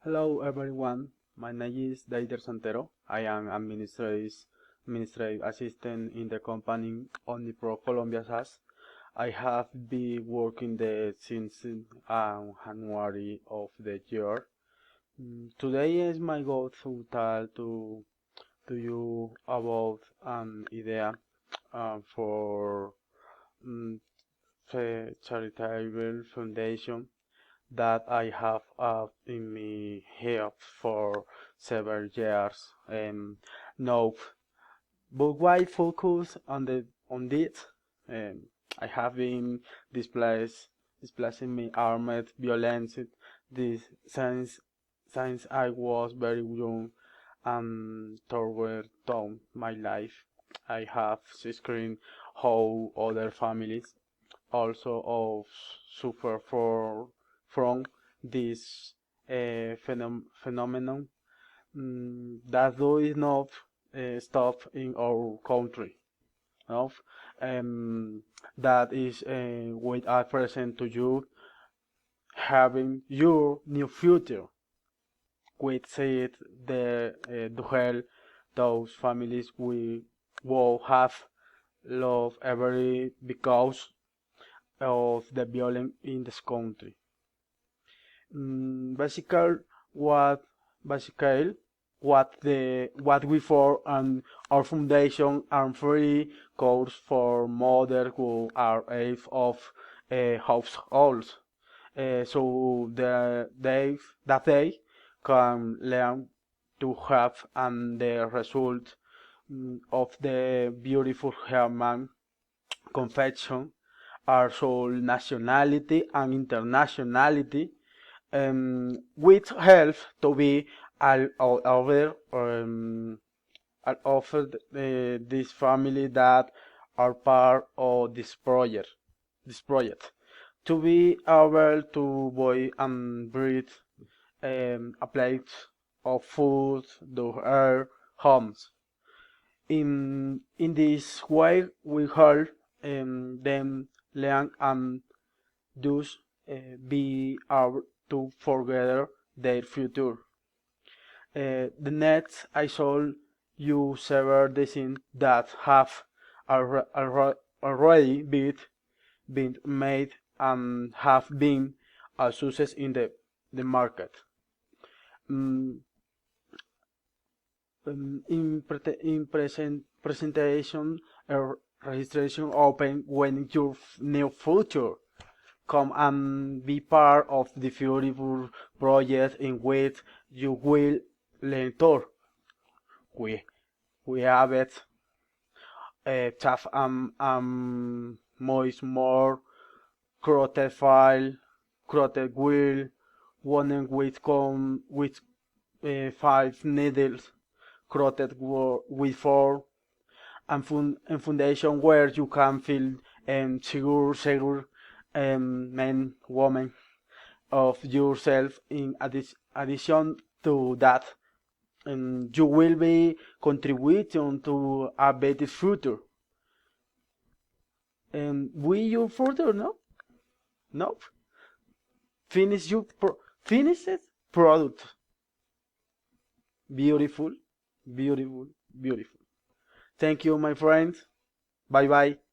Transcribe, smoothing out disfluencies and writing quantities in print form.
Hello everyone, my name is Deider Santero. I am administrative assistant in the company Omnipro Colombia SAS. I have been working there since January of the year. Today is my goal to tell to you about an idea for um, charitable foundation that I have in my head for several years. Now, but why focus on this? I have been displacing me armed violence this since I was very young and toward down my life. I have seen how other families also of suffer from this phenomenon that does not stop in our country. No? That is what I present to you, having your new future. With it, to help those families we will have love every because of the violence in this country. Basically, what basically what we for and our foundation and free course for mothers who are age of households. So they can learn to have and the result of the beautiful human confection are so nationality and internationality, which help to be all over all over this family that are part of this project. This project to be able to buy and breathe a plate of food, to our homes. In this way, we help them learn and thus be able to forget their future. The next I saw you several designs that have already been made and have been a success in the market. Um, in presentation, registration open when your new future come and be part of the beautiful project in which you will learn tour. We we have it tough moist more crotted file, crotted wheel, one with 5 needles, crotted with 4, and foundation where you can feel secure man, woman of yourself. In addition to that, you will be contributing to a better future. And will you further? No, no. Finish your finished product. Beautiful, beautiful, beautiful. Thank you, my friend. Bye bye.